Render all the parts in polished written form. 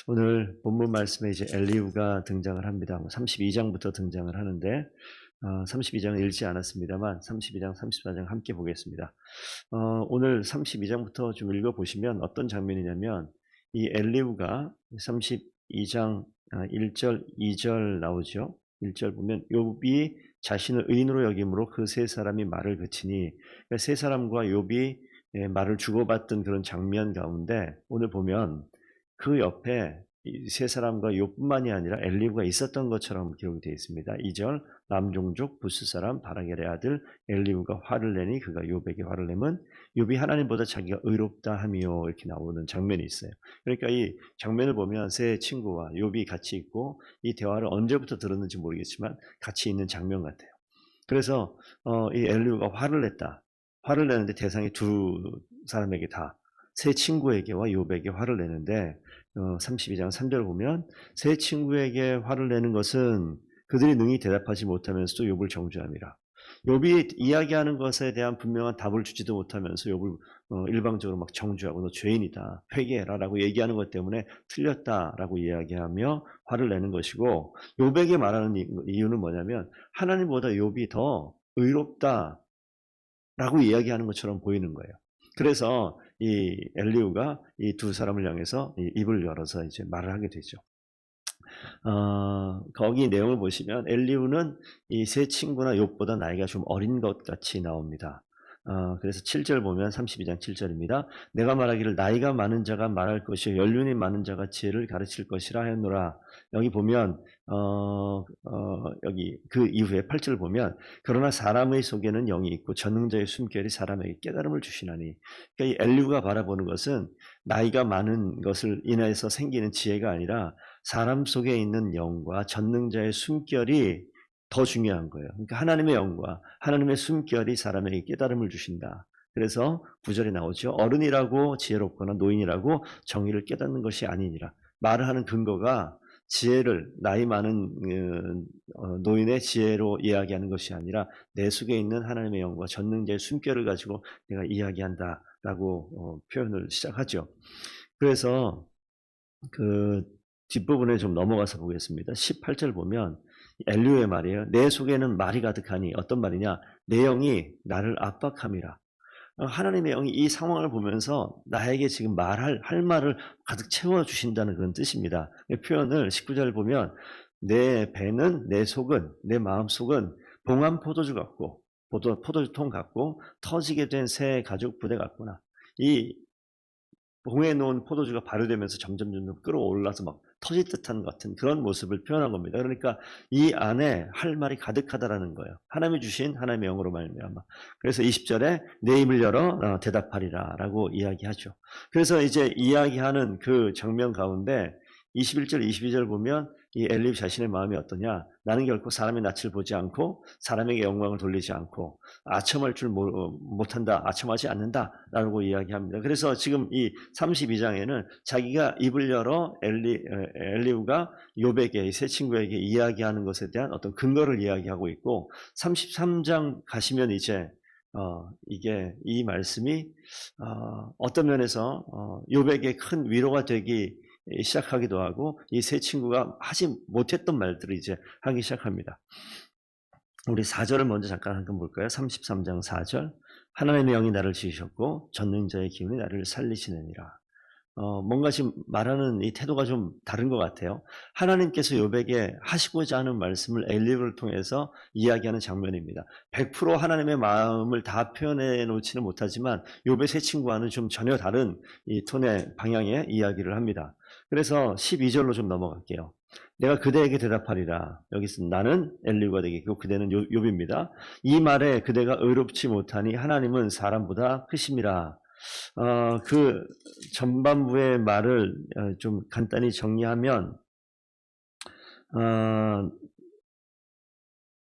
오늘 본문 말씀에 이제 엘리후가 등장을 합니다. 32장부터 등장을 하는데 32장은 읽지 않았습니다만 32장, 34장 함께 보겠습니다. 오늘 32장부터 좀 읽어보시면 어떤 장면이냐면 이 엘리후가 32장 1절, 2절 나오죠. 1절 보면 욥이 자신을 의인으로 여김으로 그 세 사람이 말을 그치니, 그러니까 세 사람과 욥이 말을 주고받던 그런 장면 가운데 오늘 보면 그 옆에 이 세 사람과 욥뿐만이 아니라 엘리후가 있었던 것처럼 기록이 되어 있습니다. 2절 남종족 부스 사람 바라겔의 아들 엘리후가 화를 내니 그가 욥에게 화를 내면 욥이 하나님보다 자기가 의롭다 하미요, 이렇게 나오는 장면이 있어요. 그러니까 이 장면을 보면 세 친구와 욥이 같이 있고 이 대화를 언제부터 들었는지 모르겠지만 같이 있는 장면 같아요. 그래서 이 엘리후가 화를 냈다. 화를 내는데 대상이 두 사람에게 다, 세 친구에게와 욥에게 화를 내는데 32장 3절을 보면 세 친구에게 화를 내는 것은 그들이 능히 대답하지 못하면서도 욥을 정죄함이라. 욥이 이야기하는 것에 대한 분명한 답을 주지도 못하면서 욥을 일방적으로 막 정죄하고 너 죄인이다, 회개해라 라고 얘기하는 것 때문에 틀렸다라고 이야기하며 화를 내는 것이고, 욥에게 말하는 이유는 뭐냐면 하나님보다 욥이 더 의롭다 라고 이야기하는 것처럼 보이는 거예요. 그래서 이 엘리후가 이 두 사람을 향해서 입을 열어서 이제 말을 하게 되죠. 거기 내용을 보시면 엘리후는 이 세 친구나 욥보다 나이가 좀 어린 것 같이 나옵니다. 그래서 7절 보면 32장 7절입니다. 내가 말하기를 나이가 많은 자가 말할 것이요 연륜이 많은 자가 지혜를 가르칠 것이라 하노라. 여기 보면 여기 그 이후에 8절 보면 그러나 사람의 속에는 영이 있고 전능자의 숨결이 사람에게 깨달음을 주시나니. 그러니까 이 엘리후가 바라보는 것은 나이가 많은 것을 인해서 생기는 지혜가 아니라 사람 속에 있는 영과 전능자의 숨결이 더 중요한 거예요. 그러니까 하나님의 영과 하나님의 숨결이 사람에게 깨달음을 주신다. 그래서 9절에 나오죠. 어른이라고 지혜롭거나 노인이라고 정의를 깨닫는 것이 아니니라. 말을 하는 근거가 지혜를, 나이 많은 노인의 지혜로 이야기하는 것이 아니라 내 속에 있는 하나님의 영과 전능자의 숨결을 가지고 내가 이야기한다라고 표현을 시작하죠. 그래서 그 뒷부분에 좀 넘어가서 보겠습니다. 18절 보면 엘리후의 말이에요. 내 속에는 말이 가득하니, 어떤 말이냐, 내 영이 나를 압박함이라. 하나님의 영이 이 상황을 보면서 나에게 지금 할 말을 가득 채워주신다는 그런 뜻입니다. 이 표현을 19절 보면 내 배는, 내 속은, 내 마음속은 봉한 포도주 같고 포도주통 같고 터지게 된 새 가죽 부대 같구나. 이 봉해 놓은 포도주가 발효되면서 점점 끌어올라서 막 터질 듯한 같은 그런 모습을 표현한 겁니다. 그러니까 이 안에 할 말이 가득하다라는 거예요. 하나님이 주신 하나님의 영으로 말미암아. 그래서 20절에 내 입을 열어 대답하리라 라고 이야기하죠. 그래서 이제 이야기하는 그 장면 가운데 21절, 22절 보면 이 엘리후 자신의 마음이 어떠냐. 나는 결코 사람의 낯을 보지 않고 사람에게 영광을 돌리지 않고 아첨할 줄 못한다, 아첨하지 않는다 라고 이야기합니다. 그래서 지금 이 32장에는 자기가 입을 열어 엘리후가 욥에게, 세 친구에게 이야기하는 것에 대한 어떤 근거를 이야기하고 있고, 33장 가시면 이제 이게 이 말씀이 어떤 면에서 욥에게 큰 위로가 되기 시작하기도 하고, 이 세 친구가 하지 못했던 말들을 이제 하기 시작합니다. 우리 4절을 먼저 잠깐 한번 볼까요? 33장 4절. 하나님의 영이 나를 지으셨고 전능자의 기운이 나를 살리시느니라. 뭔가 지금 말하는 이 태도가 좀 다른 것 같아요. 하나님께서 욥에게 하시고자 하는 말씀을 엘리후를 통해서 이야기하는 장면입니다. 100% 하나님의 마음을 다 표현해 놓지는 못하지만 욥의 세 친구와는 좀 전혀 다른 이 톤의 방향의 이야기를 합니다. 그래서 12절로 좀 넘어갈게요. 내가 그대에게 대답하리라. 여기서 나는 엘리후가 되겠고 그대는 욥입니다. 이 말에 그대가 의롭지 못하니 하나님은 사람보다 크심이라. 그 전반부의 말을 좀 간단히 정리하면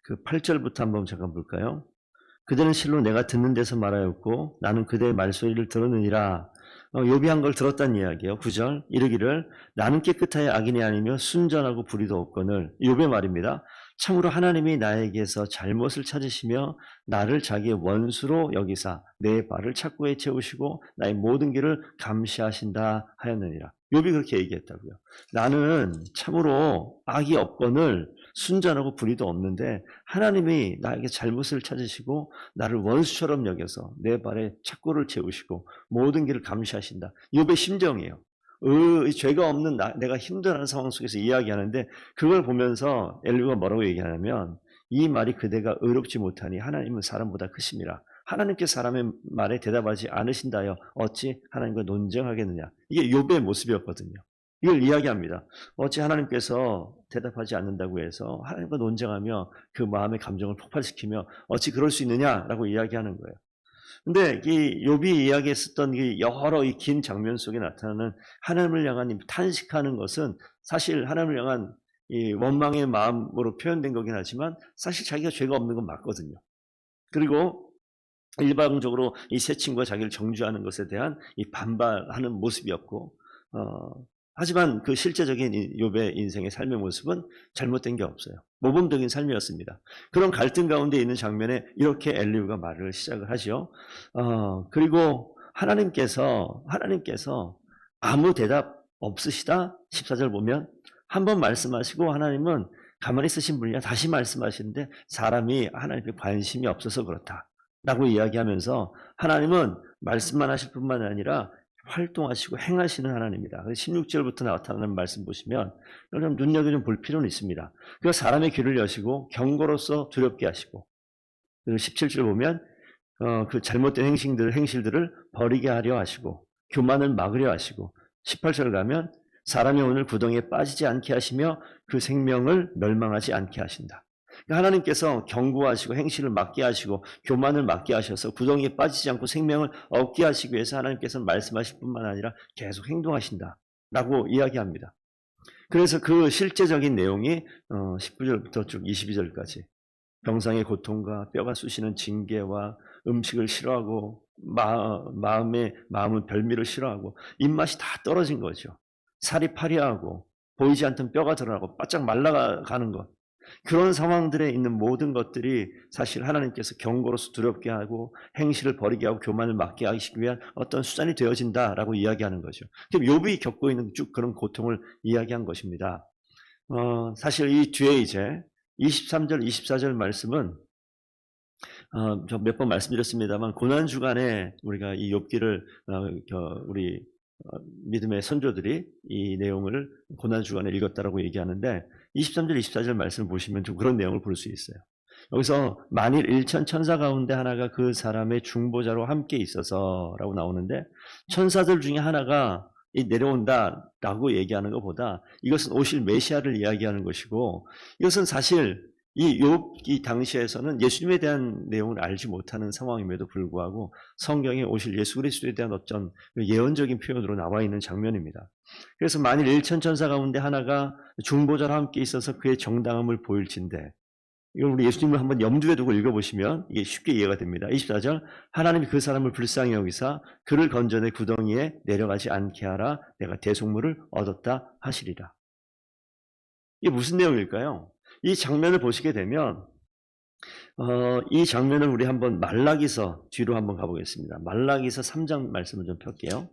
그 8절부터 한번 잠깐 볼까요? 그대는 실로 내가 듣는 데서 말하였고 나는 그대의 말소리를 들었느니라. 욥이 한 걸 들었다는 이야기예요. 9절 이르기를 나는 깨끗하여 악인이 아니며 순전하고 불의도 없거늘. 욥의 말입니다. 참으로 하나님이 나에게서 잘못을 찾으시며 나를 자기의 원수로 여기사 내 발을 착고에 채우시고 나의 모든 길을 감시하신다 하였느니라. 욥이 그렇게 얘기했다고요. 나는 참으로 악이 없거늘 순전하고 불의도 없는데 하나님이 나에게 잘못을 찾으시고 나를 원수처럼 여겨서 내 발에 착고를 채우시고 모든 길을 감시하신다. 욥의 심정이에요. 죄가 없는 내가 힘들어하는 상황 속에서 이야기하는데 그걸 보면서 엘리후가 뭐라고 얘기하냐면 이 말이 그대가 의롭지 못하니 하나님은 사람보다 크심이라. 하나님께 사람의 말에 대답하지 않으신다여 어찌 하나님과 논쟁하겠느냐. 이게 욥의 모습이었거든요. 이걸 이야기합니다. 어찌 하나님께서 대답하지 않는다고 해서 하나님과 논쟁하며 그 마음의 감정을 폭발시키며 어찌 그럴 수 있느냐라고 이야기하는 거예요. 근데 이 욥이 이야기했었던 이 여러 이 긴 장면 속에 나타나는 하나님을 향한 탄식하는 것은 사실 하나님을 향한 이 원망의 마음으로 표현된 거긴 하지만 사실 자기가 죄가 없는 건 맞거든요. 그리고 일방적으로 이 새 친구가 자기를 정죄하는 것에 대한 이 반발하는 모습이었고, 하지만 그 실제적인 욥의 인생의 삶의 모습은 잘못된 게 없어요. 모범적인 삶이었습니다. 그런 갈등 가운데 있는 장면에 이렇게 엘리후가 말을 시작을 하죠. 그리고 하나님께서 아무 대답 없으시다. 14절 보면 한번 말씀하시고 하나님은 가만히 있으신 분이야 다시 말씀하시는데 사람이 하나님께 관심이 없어서 그렇다 라고 이야기하면서 하나님은 말씀만 하실 뿐만 아니라 활동하시고 행하시는 하나님이다. 16절부터 나타나는 말씀 보시면 좀 눈여겨 볼 필요는 있습니다. 그가 사람의 귀를 여시고 경고로서 두렵게 하시고, 그리고 17절 보면 그 잘못된 행실들을 버리게 하려 하시고 교만을 막으려 하시고, 18절 가면 사람이 오늘 구덩이에 빠지지 않게 하시며 그 생명을 멸망하지 않게 하신다. 하나님께서 경고하시고 행실을 막게 하시고 교만을 막게 하셔서 구덩이에 빠지지 않고 생명을 얻게 하시기 위해서 하나님께서는 말씀하실 뿐만 아니라 계속 행동하신다라고 이야기합니다. 그래서 그 실제적인 내용이 19절부터 쭉 22절까지 병상의 고통과 뼈가 쑤시는 징계와 음식을 싫어하고 마음은 별미를 싫어하고 입맛이 다 떨어진 거죠. 살이 파리하고 보이지 않던 뼈가 드러나고 바짝 말라가는 것, 그런 상황들에 있는 모든 것들이 사실 하나님께서 경고로서 두렵게 하고 행실을 버리게 하고 교만을 막게 하시기 위한 어떤 수단이 되어진다라고 이야기하는 거죠. 그럼 욥이 겪고 있는 쭉 그런 고통을 이야기한 것입니다. 사실 이 뒤에 이제 23절, 24절 말씀은 저 몇 번 말씀드렸습니다만 고난 주간에 우리가 이 욥기를 우리 믿음의 선조들이 이 내용을 고난 주간에 읽었다라고 얘기하는데 23절, 24절 말씀을 보시면 좀 그런 내용을 볼 수 있어요. 여기서 만일 1천 천사 가운데 하나가 그 사람의 중보자로 함께 있어서 라고 나오는데 천사들 중에 하나가 내려온다라고 얘기하는 것보다 이것은 오실 메시아를 이야기하는 것이고, 이것은 사실 이 욥기 당시에서는 예수님에 대한 내용을 알지 못하는 상황임에도 불구하고 성경에 오실 예수 그리스도에 대한 어떤 예언적인 표현으로 나와 있는 장면입니다. 그래서 만일 1천 천사 가운데 하나가 중보자로 함께 있어서 그의 정당함을 보일진대, 이걸 우리 예수님을 한번 염두에 두고 읽어보시면 이게 쉽게 이해가 됩니다. 24절, 하나님이 그 사람을 불쌍히 여기사 그를 건져내 구덩이에 내려가지 않게 하라. 내가 대속물을 얻었다 하시리라. 이게 무슨 내용일까요? 이 장면을 보시게 되면 이 장면을 우리 한번 말라기서 뒤로 한번 가보겠습니다. 말라기서 3장 말씀을 좀 펼게요.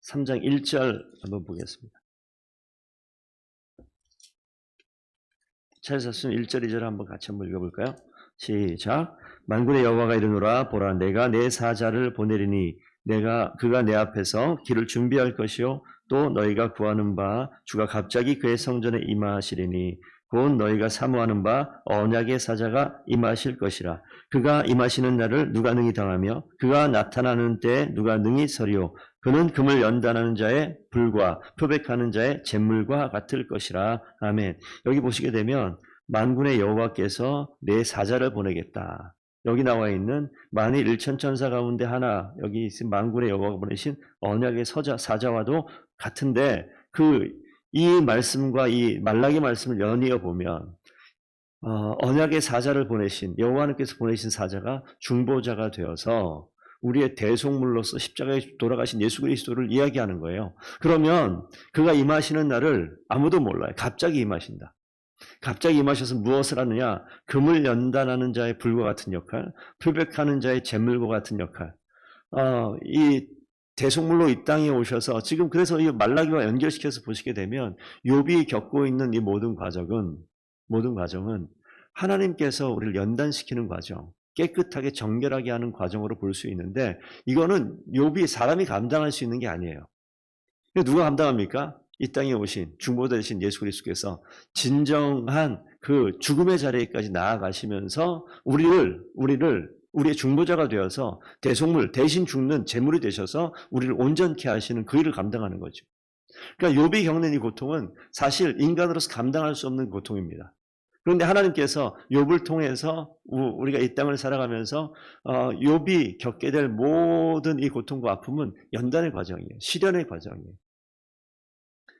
3장 1절 한번 보겠습니다. 찾으셨으면 1절 2절 한번 같이 한번 읽어볼까요? 시작. 만군의 여호와가 이르노라. 보라, 내가 내 사자를 보내리니 그가 내 앞에서 길을 준비할 것이요 또 너희가 구하는 바 주가 갑자기 그의 성전에 임하시리니 곧 너희가 사모하는 바 언약의 사자가 임하실 것이라. 그가 임하시는 날을 누가 능히 당하며 그가 나타나는 때에 누가 능히 서리오. 그는 금을 연단하는 자의 불과 표백하는 자의 잿물과 같을 것이라. 아멘. 여기 보시게 되면 만군의 여호와께서 내 사자를 보내겠다. 여기 나와 있는 만일 1천 천사 가운데 하나, 여기 있는 만군의 여호와가 보내신 언약의 사자와도 같은데, 이 말씀과 이 말라기 말씀을 연이어 보면 언약의 사자를 보내신 여호와께서 보내신 사자가 중보자가 되어서 우리의 대속물로서 십자가에 돌아가신 예수 그리스도를 이야기하는 거예요. 그러면 그가 임하시는 날을 아무도 몰라요. 갑자기 임하신다. 갑자기 임하셔서 무엇을 하느냐? 금을 연단하는 자의 불과 같은 역할, 표백하는 자의 재물과 같은 역할. 이 대속물로 이 땅에 오셔서 지금 그래서 이 말라기와 연결시켜서 보시게 되면 욥이 겪고 있는 이 모든 과정은 하나님께서 우리를 연단시키는 과정, 깨끗하게 정결하게 하는 과정으로 볼 수 있는데 이거는 욥이 사람이 감당할 수 있는 게 아니에요. 누가 감당합니까? 이 땅에 오신 중보자 되신 예수 그리스도께서 진정한 그 죽음의 자리에까지 나아가시면서 우리의 중보자가 되어서 대속물 대신 죽는 제물이 되셔서 우리를 온전케 하시는 그 일을 감당하는 거죠. 그러니까 욥이 겪는 이 고통은 사실 인간으로서 감당할 수 없는 고통입니다. 그런데 하나님께서 욥을 통해서 우리가 이 땅을 살아가면서 욥이 겪게 될 모든 이 고통과 아픔은 연단의 과정이에요. 시련의 과정이에요.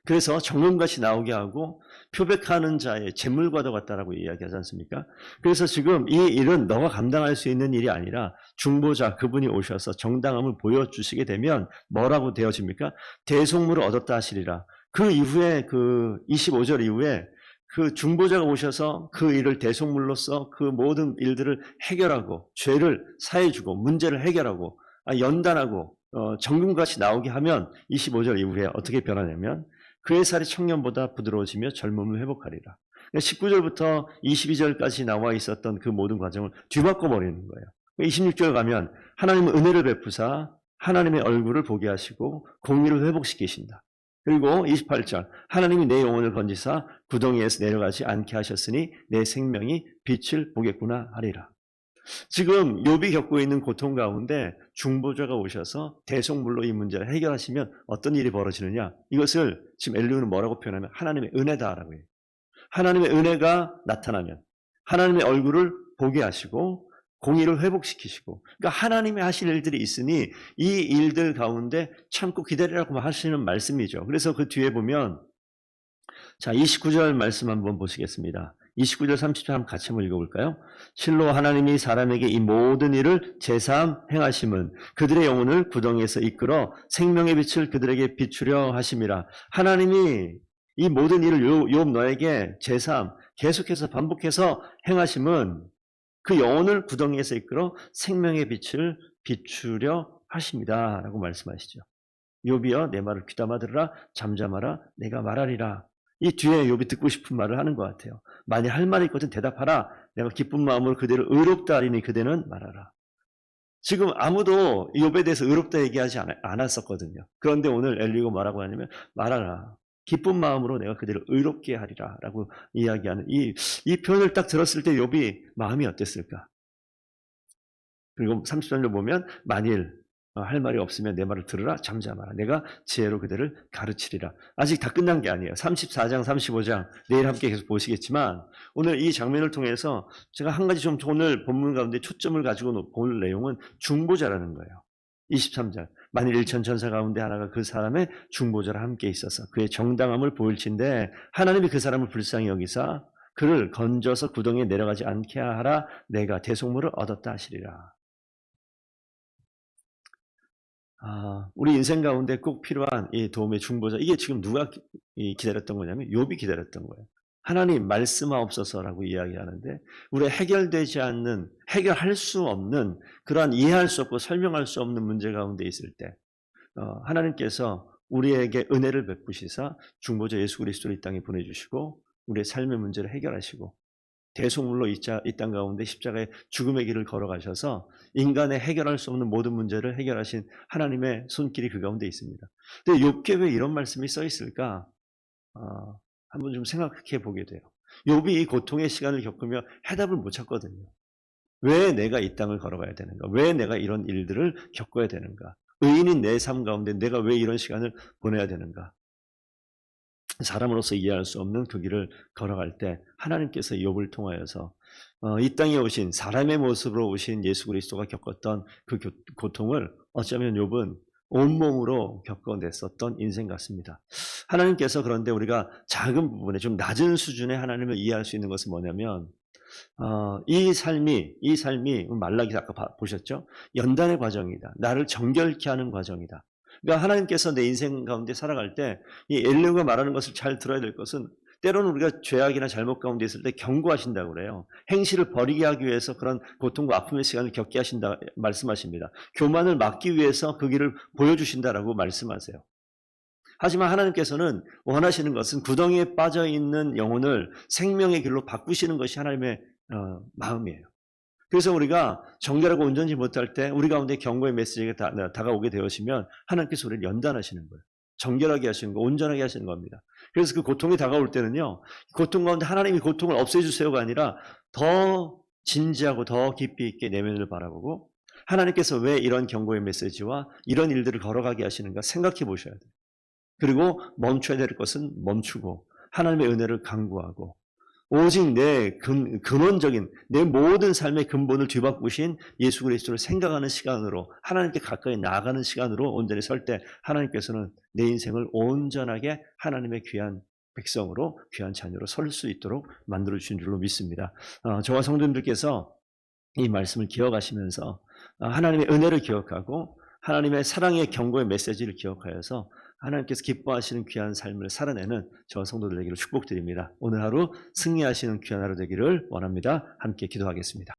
그래서 정금같이 나오게 하고 표백하는 자의 재물과도 같다라고 이야기하지 않습니까? 그래서 지금 이 일은 너가 감당할 수 있는 일이 아니라 중보자 그분이 오셔서 정당함을 보여주시게 되면 뭐라고 되어집니까? 대속물을 얻었다 하시리라. 그 이후에 그 25절 이후에 그 중보자가 오셔서 그 일을 대속물로써 그 모든 일들을 해결하고 죄를 사해주고 문제를 해결하고 연단하고 정금같이 나오게 하면 25절 이후에 어떻게 변하냐면 그의 살이 청년보다 부드러워지며 젊음을 회복하리라. 19절부터 22절까지 나와 있었던 그 모든 과정을 뒤바꿔 버리는 거예요. 26절 가면 하나님은 은혜를 베푸사 하나님의 얼굴을 보게 하시고 공의를 회복시키신다. 그리고 28절 하나님이 내 영혼을 건지사 구덩이에서 내려가지 않게 하셨으니 내 생명이 빛을 보겠구나 하리라. 지금 욥이 겪고 있는 고통 가운데 중보자가 오셔서 대속물로 이 문제를 해결하시면 어떤 일이 벌어지느냐? 이것을 지금 엘리후는 뭐라고 표현하면 하나님의 은혜다라고 해요. 하나님의 은혜가 나타나면 하나님의 얼굴을 보게 하시고 공의를 회복시키시고 그러니까 하나님이 하실 일들이 있으니 이 일들 가운데 참고 기다리라고 하시는 말씀이죠. 그래서 그 뒤에 보면 자 29절 말씀 한번 보시겠습니다. 29절 30절 한번 같이 한번 읽어볼까요? 실로 하나님이 사람에게 이 모든 일을 제삼 행하심은 그들의 영혼을 구덩이에서 이끌어 생명의 빛을 그들에게 비추려 하심이라. 하나님이 이 모든 일을 욥 너에게 제삼 계속해서 반복해서 행하심은 그 영혼을 구덩이에서 이끌어 생명의 빛을 비추려 하십니다. 라고 말씀하시죠. 욥이여 내 말을 귀담아 들으라 잠잠하라 내가 말하리라. 이 뒤에 욥이 듣고 싶은 말을 하는 것 같아요. 만일 할 말이 있거든 대답하라. 내가 기쁜 마음으로 그대를 의롭다 하리니 그대는 말하라. 지금 아무도 욥에 대해서 의롭다 얘기하지 않았었거든요. 그런데 오늘 엘리후가 뭐라고 하냐면 말하라. 기쁜 마음으로 내가 그대를 의롭게 하리라 라고 이야기하는 이 표현을 딱 들었을 때 욥이 마음이 어땠을까? 그리고 30절로 보면 만일 할 말이 없으면 내 말을 들으라 잠잠하라 내가 지혜로 그대를 가르치리라. 아직 다 끝난 게 아니에요. 34장 35장 내일 함께 계속 보시겠지만 오늘 이 장면을 통해서 제가 한 가지 좀 오늘 본문 가운데 초점을 가지고 볼 내용은 중보자라는 거예요. 23절 만일 1천 천사 가운데 하나가 그 사람의 중보자라 함께 있어서 그의 정당함을 보일진데 하나님이 그 사람을 불쌍히 여기사 그를 건져서 구덩이에 내려가지 않게 하라 내가 대속물을 얻었다 하시리라. 우리 인생 가운데 꼭 필요한 이 도움의 중보자 이게 지금 누가 기다렸던 거냐면 욥이 기다렸던 거예요. 하나님 말씀하옵소서라고 이야기하는데 우리 해결되지 않는 해결할 수 없는 그러한 이해할 수 없고 설명할 수 없는 문제 가운데 있을 때 하나님께서 우리에게 은혜를 베푸시사 중보자 예수 그리스도를 이 땅에 보내주시고 우리의 삶의 문제를 해결하시고 대속물로 이 땅 가운데 십자가의 죽음의 길을 걸어가셔서 인간의 해결할 수 없는 모든 문제를 해결하신 하나님의 손길이 그 가운데 있습니다. 근데 욥기에 왜 이런 말씀이 써 있을까? 한번 좀 생각해 보게 돼요. 욥이 이 고통의 시간을 겪으며 해답을 못 찾거든요. 왜 내가 이 땅을 걸어가야 되는가? 왜 내가 이런 일들을 겪어야 되는가? 의인인 내 삶 가운데 내가 왜 이런 시간을 보내야 되는가? 사람으로서 이해할 수 없는 그 길을 걸어갈 때 하나님께서 욥을 통하여서 이 땅에 오신 사람의 모습으로 오신 예수 그리스도가 겪었던 그 고통을 어쩌면 욥은 온몸으로 겪어냈었던 인생 같습니다. 하나님께서 그런데 우리가 작은 부분에 좀 낮은 수준의 하나님을 이해할 수 있는 것은 뭐냐면 이 삶이 말라기 아까 보셨죠? 연단의 과정이다. 나를 정결케 하는 과정이다. 그러니까 하나님께서 내 인생 가운데 살아갈 때 이 엘리후가 말하는 것을 잘 들어야 될 것은 때로는 우리가 죄악이나 잘못 가운데 있을 때 경고하신다고 그래요. 행실을 버리게 하기 위해서 그런 고통과 아픔의 시간을 겪게 하신다 말씀하십니다. 교만을 막기 위해서 그 길을 보여주신다라고 말씀하세요. 하지만 하나님께서는 원하시는 것은 구덩이에 빠져 있는 영혼을 생명의 길로 바꾸시는 것이 하나님의 마음이에요. 그래서 우리가 정결하고 온전히 못할 때 우리 가운데 경고의 메시지가 다가오게 되어지면 하나님께서 우리를 연단하시는 거예요. 정결하게 하시는 거, 온전하게 하시는 겁니다. 그래서 그 고통이 다가올 때는요, 고통 가운데 하나님이 고통을 없애주세요가 아니라 더 진지하고 더 깊이 있게 내면을 바라보고 하나님께서 왜 이런 경고의 메시지와 이런 일들을 걸어가게 하시는가 생각해 보셔야 돼요. 그리고 멈춰야 될 것은 멈추고 하나님의 은혜를 간구하고 오직 내 근원적인 내 모든 삶의 근본을 뒤바꾸신 예수 그리스도를 생각하는 시간으로 하나님께 가까이 나아가는 시간으로 온전히 설 때 하나님께서는 내 인생을 온전하게 하나님의 귀한 백성으로 귀한 자녀로 설 수 있도록 만들어 주신 줄로 믿습니다. 저와 성도님들께서 이 말씀을 기억하시면서 하나님의 은혜를 기억하고 하나님의 사랑의 경고의 메시지를 기억하여서 하나님께서 기뻐하시는 귀한 삶을 살아내는 저와 성도들 되기를 축복드립니다. 오늘 하루 승리하시는 귀한 하루 되기를 원합니다. 함께 기도하겠습니다.